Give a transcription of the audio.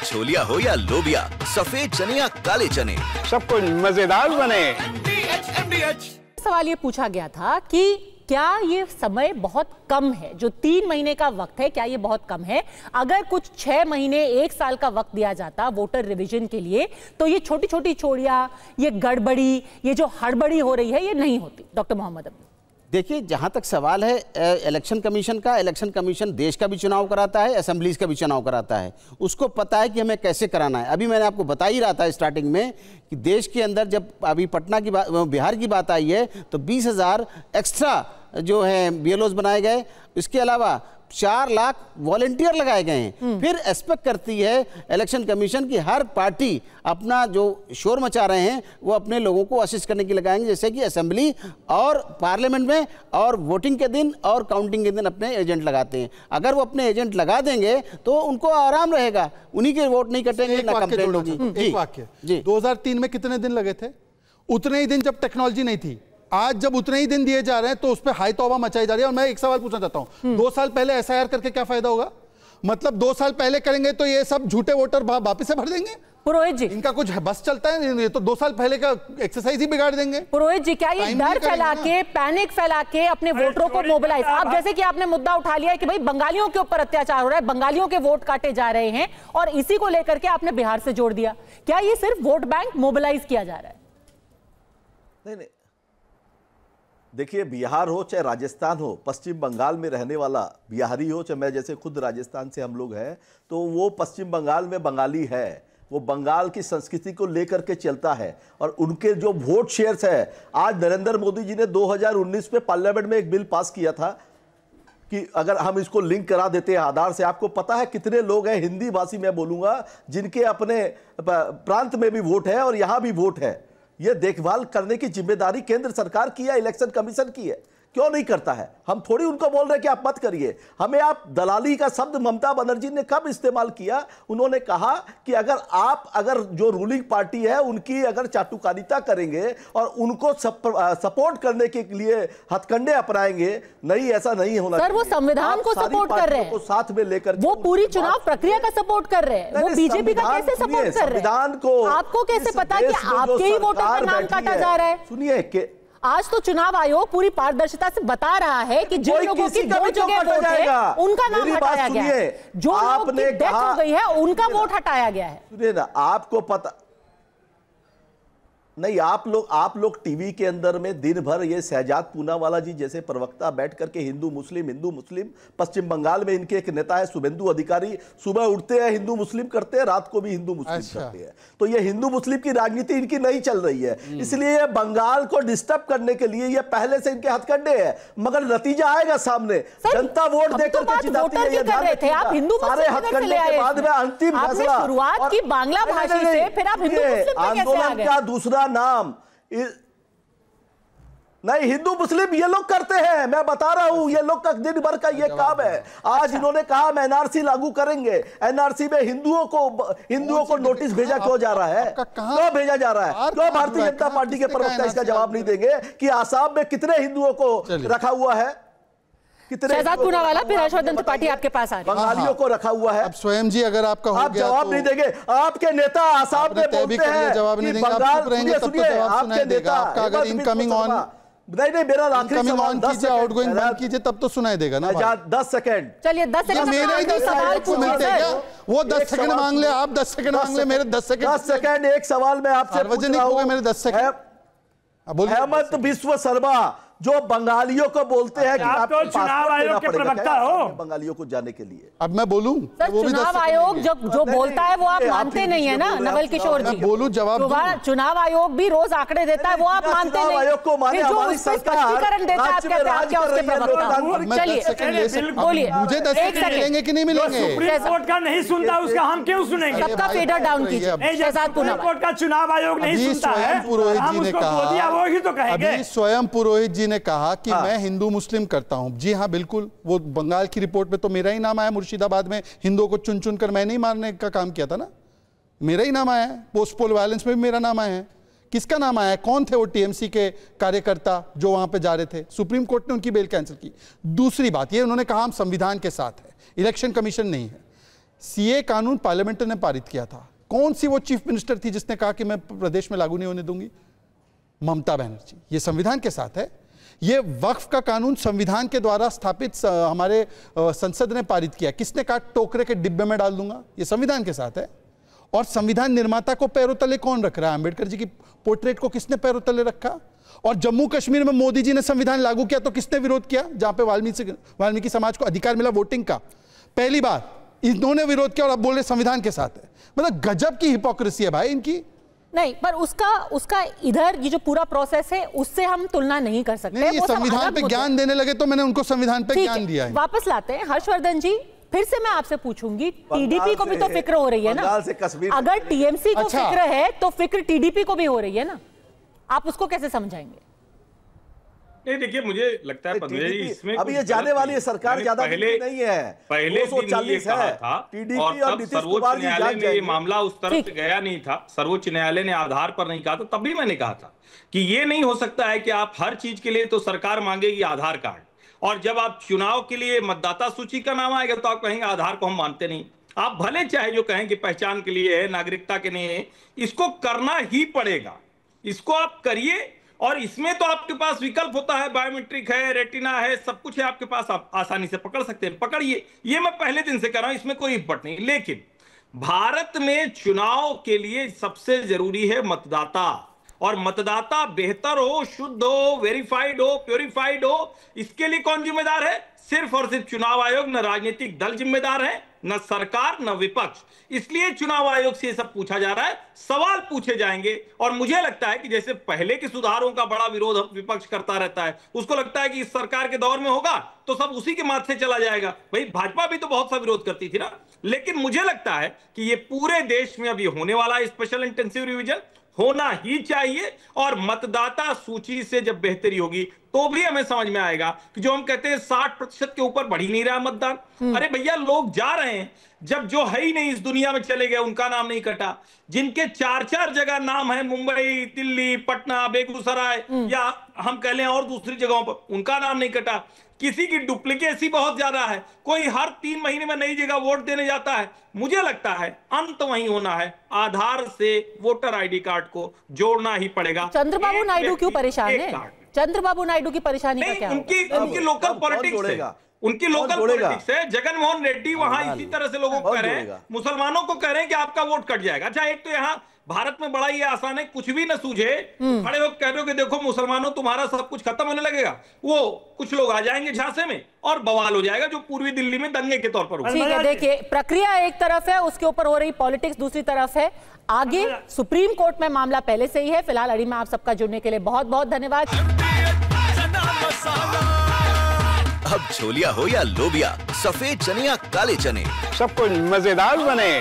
छोलिया हो या लोबिया, सफेद चने या काले चने, सब कुछ मजेदार बने। सवाल ये पूछा गया था कि क्या ये समय बहुत कम है, जो 3 महीने का वक्त है, क्या ये बहुत कम है? अगर कुछ 6 महीने 1 साल का वक्त दिया जाता वोटर रिवीजन के लिए, तो ये छोटी छोटी चोरियां, ये गड़बड़ी, ये जो हड़बड़ी हो रही है, ये नहीं होती। डॉक्टर मोहम्मद अब्दुल, देखिए, जहाँ तक सवाल है इलेक्शन कमीशन का, इलेक्शन कमीशन देश का भी चुनाव कराता है, असेंबलीज का भी चुनाव कराता है। उसको पता है कि हमें कैसे कराना है। अभी मैंने आपको बता ही रहा था स्टार्टिंग में कि देश के अंदर जब अभी पटना की बात, बिहार की बात आई है, तो 20,000 एक्स्ट्रा जो है BLOs बनाए गए। इसके अलावा 4 लाख वॉलंटियर लगाए गए हैं। फिर एक्सपेक्ट करती है इलेक्शन कमीशन की हर पार्टी अपना जो शोर मचा रहे हैं वो अपने लोगों को असिस्ट करने की लगाएंगे, जैसे कि असेंबली और पार्लियामेंट में और वोटिंग के दिन और काउंटिंग के दिन अपने एजेंट लगाते हैं। अगर वो अपने एजेंट लगा देंगे तो उनको आराम रहेगा, उन्हीं के वोट नहीं कटेंगे, ना कंप्लेंट होगी। एक वाक्य जी, 2003 में कितने दिन लगे थे? उतने ही दिन जब टेक्नोलॉजी नहीं थी। आज जब उतने ही दिन दिए जा रहे हैं तो उस पर हाई तौबा मचाई जा रही है। और मैं एक सवाल पूछना चाहता हूं, 2 साल पहले SIR करके क्या फायदा होगा? मतलब 2 साल पहले करेंगे तो ये सब झूठे वोटर वापस से भर देंगे? पुरोहित जी, इनका कुछ बस चलता है? ये तो 2 साल पहले का एक्सरसाइज ही बिगाड़ देंगे। पुरोहित जी, क्या ये डर फैला के, पैनिक फैला के अपने वोटरों को मोबिलाइज, आप जैसे कि आपने मुद्दा उठा लिया है कि भाई बंगालियों के ऊपर अत्याचार हो रहा है, बंगालियों के वोट काटे जा रहे हैं, और इसी को लेकर के आपने बिहार से जोड़ दिया, क्या ये सिर्फ वोट बैंक मोबिलाइज किया जा रहा है? नहीं, देखिए, बिहार हो चाहे राजस्थान हो, पश्चिम बंगाल में रहने वाला बिहारी हो चाहे मैं जैसे खुद राजस्थान से हम लोग हैं, तो वो पश्चिम बंगाल में बंगाली है, वो बंगाल की संस्कृति को लेकर के चलता है। और उनके जो वोट शेयर्स है, आज नरेंद्र मोदी जी ने 2019 में पार्लियामेंट में एक बिल पास किया था कि अगर हम इसको लिंक करा देते हैं आधार से, आपको पता है कितने लोग हैं, हिंदी भाषी मैं बोलूंगा, जिनके अपने प्रांत में भी वोट है और यहां भी वोट है। यह देखभाल करने की जिम्मेदारी केंद्र सरकार की है, इलेक्शन कमीशन की है। क्यों नहीं करता है? हम थोड़ी उनको बोल रहे कि आप मत करिए। हमें आप दलाली का शब्द ममता बनर्जी ने कब इस्तेमाल किया? उन्होंने कहा कि अगर जो रूलिंग पार्टी है उनकी अगर चाटुकारिता करेंगे और उनको सपोर्ट करने के लिए हथकंडे अपनाएंगे, नहीं, ऐसा नहीं होना। सर, वो संविधान को सपोर्ट कर रहे हैं, साथ में लेकर वो पूरी चुनाव प्रक्रिया का सपोर्ट कर रहे हैं। वो बीजेपी का कैसे सपोर्ट कर रहे हैं? संविधान को आपको कैसे पता कि आपके ही वोटर का नाम काटा जा रहा है? सुनिए, आज तो चुनाव आयोग पूरी पारदर्शिता से बता रहा है कि जिन लोगों की 2 जगह वोट है उनका नाम हटाया गया है, जो लोगों की डेथ हो गई है उनका वोट हटाया गया है। सुनिए ना, आपको पता नहीं, आप लोग टीवी के अंदर में दिन भर ये शहजाद पूनावाला जी जैसे प्रवक्ता बैठ करके हिंदू मुस्लिम, पश्चिम बंगाल में इनके एक नेता है शुभेंदु अधिकारी, सुबह उठते हैं हिंदू मुस्लिम करते हैं, रात को भी हिंदू मुस्लिम करते हैं। तो ये हिंदू मुस्लिम की राजनीति इनकी नहीं चल रही है, इसलिए ये बंगाल को डिस्टर्ब करने के लिए ये पहले से इनके हथकंडे हैं। मगर नतीजा आएगा सामने, जनता वोट देकर के जिताती है। सारे हथकंडे के बाद में अंतिम फैसला शुरुआत की बांग्ला भाषी से, फिर आप हिंदू मुस्लिम पे कैसे आ गए? का दूसरा नाम नहीं, हिंदू मुस्लिम ये लोग करते हैं, मैं बता रहा हूं, ये लोग का दिन भर का ये काम है। आज इन्होंने कहा हम NRC लागू करेंगे, NRC में हिंदूओं को नोटिस भेजा क्यों जा रहा है? क्यों भेजा जा रहा है? क्यों भारतीय जनता पार्टी के प्रवक्ता इसका जवाब नहीं देंगे कि आसाम में कितने हिंदुओं को रखा हुआ है? शहजाद पूनावाला, फिर हर्षवर्धन त्रिपाठी आपके पास आ रहे हैं। बंगालियों को रखा हुआ है। अब स्वयं जी अगर आपका हो आप गया जवाब तो नहीं देंगे। आपके नेता आसाम में बोलते हैं जवाब नहीं देंगे, आप चुप रहेंगे तब तो जवाब सुनाई देगा आपका। अगर इनकमिंग ऑन नहीं, मेरा आखिरी सवाल 10 सेकंड, आउटगोइंग बंद कीजिए तब तो सुनाई देगा ना। 10 सेकंड, चलिए 10 सेकंड मेरे ही 10 सवाल वो 10 सेकंड मांग ले, आप 10 सेकंड मांग ले, मेरे 10 सेकंड एक सवाल में आपसे सार्वजनिक हो गए मेरे 10 सेकंड। हेमंत बिस्व शर्मा जो बंगालियों को बोलते हैं कि आप तो चुनाव आयोग के प्रवक्ता हो, बंगालियों को जाने के लिए। अब मैं बोलूं? चुनाव आयोग जो बोलता है वो आप मानते नहीं है ना नवल किशोर जी? बोलू जवाब। चुनाव आयोग भी रोज आंकड़े देता है, वो आप मानते नहीं। आयोग को माने, हमारी सरकार स्पष्टीकरण देता है आपके प्रवक्ता। चलिए बोलिए, मुझे 10 सेकंड मिलेंगे कि नहीं मिलेंगे? सुप्रीम कोर्ट का नहीं सुनता उसका हम क्यों सुनेंगे? सबका फेडर डाउन कीजिए। सुप्रीम कोर्ट का चुनाव आयोग नहीं सुनता है, हम उसको बोलिए वो ही तो कहेंगे। स्वयं पुरोहित जी ने कहा कि मैं हिंदू मुस्लिम करता हूं। जी हां, बिल्कुल। वो बंगाल की रिपोर्ट में तो मेरा ही नाम आया, मुर्शिदाबाद में हिंदुओं को चुन चुन कर मैंने ही मारने का काम किया था ना, मेरा ही नाम आया है। पोस्ट पोल वायलेंस में भी मेरा नाम आया है। किसका नाम आया है? कौन थे वो टीएमसी के कार्यकर्ता जो वहां पे जा रहे थे? सुप्रीम कोर्ट ने उनकी बेल कैंसिल की। दूसरी बात ये, उन्होंने कहा हम संविधान के साथ है, इलेक्शन कमीशन नहीं है। सीए कानून पार्लियामेंट ने पारित किया था। कौन सी वो चीफ मिनिस्टर थी जिसने कहा कि मैं प्रदेश में लागू नहीं होने दूंगी? ममता बनर्जी। ये संविधान के साथ है। ये वक्फ का कानून संविधान के द्वारा स्थापित हमारे संसद ने पारित किया। किसने कहा टोकरे के डिब्बे में डाल दूंगा? ये संविधान के साथ है। और संविधान निर्माता को पैरों तले कौन रख रहा है? अंबेडकर जी की पोर्ट्रेट को किसने पैरों तले रखा? और जम्मू कश्मीर में मोदी जी ने संविधान लागू किया तो किसने विरोध किया? जहां पे वाल्मीकि समाज को अधिकार मिला वोटिंग का, पहली बार इन्होंने विरोध किया और अब बोल रहे संविधान के साथ है। मतलब गजब की हिपोक्रेसी है भाई इनकी। नहीं, पर उसका इधर ये जो पूरा प्रोसेस है उससे हम तुलना नहीं कर सकते। नहीं, संविधान पे ज्ञान देने लगे तो मैंने उनको संविधान पे ज्ञान दिया है। वापस लाते हैं हर्षवर्धन जी। फिर से मैं आपसे पूछूंगी, टीडीपी को भी तो फिक्र हो रही है ना? अगर टीएमसी को फिक्र है तो फिक्र टीडीपी को भी हो रही है ना? आप उसको कैसे समझाएंगे? नहीं, देखिए मुझे लगता है पद्मजा जी इसमें अब ये जाने वाली है सरकार ज्यादा नहीं है। पहले दिन ये कहा था और तब सर्वोच्च न्यायालय ने ये मामला उस तरफ से गया नहीं था। सर्वोच्च न्यायालय ने आधार पर नहीं कहा था। तब भी मैंने कहा था कि ये नहीं हो सकता है कि आप हर चीज के लिए तो सरकार मांगेगी आधार कार्ड, और जब आप चुनाव के लिए मतदाता सूची का नाम आएगा तो आप कहेंगे आधार को हम मानते नहीं। आप भले चाहे जो कहें कि पहचान के लिए है, नागरिकता के नहीं है, इसको करना ही पड़ेगा। इसको आप करिए, और इसमें तो आपके पास विकल्प होता है, बायोमेट्रिक है, रेटिना है, सब कुछ है आपके पास, आप आसानी से पकड़ सकते हैं, पकड़िए। ये मैं पहले दिन से कर रहा हूं, इसमें कोई इम्पट नहीं। लेकिन भारत में चुनाव के लिए सबसे जरूरी है मतदाता, और मतदाता बेहतर हो, शुद्ध हो, वेरीफाइड हो, प्योरीफाइड हो। इसके लिए कौन जिम्मेदार है? सिर्फ और सिर्फ चुनाव आयोग। न राजनीतिक दल जिम्मेदार है, न सरकार, न विपक्ष। इसलिए चुनाव आयोग से ये सब पूछा जा रहा है, सवाल पूछे जाएंगे। और मुझे लगता है कि जैसे पहले के सुधारों का बड़ा विरोध विपक्ष करता रहता है, उसको लगता है कि इस सरकार के दौर में होगा तो सब उसी के माथ से चला जाएगा। भाई भाजपा भी तो बहुत सा विरोध करती थी ना। लेकिन मुझे लगता है कि ये पूरे देश में अभी होने वाला है स्पेशल इंटेंसिव रिवीजन, होना ही चाहिए। और मतदाता सूची से जब बेहतरी होगी तो भी हमें समझ में आएगा कि जो हम कहते हैं 60% के ऊपर बढ़ ही नहीं रहा मतदान। अरे भैया, लोग जा रहे हैं, जब जो है ही नहीं इस दुनिया में चले गए, उनका नाम नहीं कटा। जिनके 4-4 जगह नाम है, मुंबई, दिल्ली, पटना, बेगूसराय, या हम कह लें और दूसरी जगहों पर, उनका नाम नहीं कटा। किसी की डुप्लीकेसी बहुत ज्यादा है, कोई हर 3 महीने में नई जगह वोट देने जाता है। मुझे लगता है अंत वहीं होना है, आधार से वोटर आईडी कार्ड को जोड़ना ही पड़ेगा। चंद्रबाबू नायडू क्यों परेशान है? चंद्रबाबू नायडू की परेशानी का क्या? उनकी लोकल पॉलिटिक्स है, उनकी लोकल पॉलिटिक्स है। जगनमोहन रेड्डी वहां इसी तरह से लोगों को कह रहे हैं, मुसलमानों को कह रहे हैं कि आपका वोट कट जाएगा। अच्छा, एक तो यहाँ भारत में बड़ा ही आसान है, कुछ भी न सूझे खड़े होकर कह रहे हो कि देखो मुसलमानों तुम्हारा सब कुछ खत्म होने लगेगा। वो कुछ लोग आ जाएंगे झांसे में और बवाल हो जाएगा, जो पूर्वी दिल्ली में दंगे के तौर पर। ठीक है, देखिए प्रक्रिया एक तरफ है, उसके ऊपर हो रही पॉलिटिक्स दूसरी तरफ है। आगे सुप्रीम कोर्ट में मामला पहले से ही है। फिलहाल अड़ी में आप सबका जुड़ने के लिए बहुत बहुत धन्यवाद। अब छोलिया हो या लोबिया, सफेद चने या काले चने, सब कुछ मजेदार बने।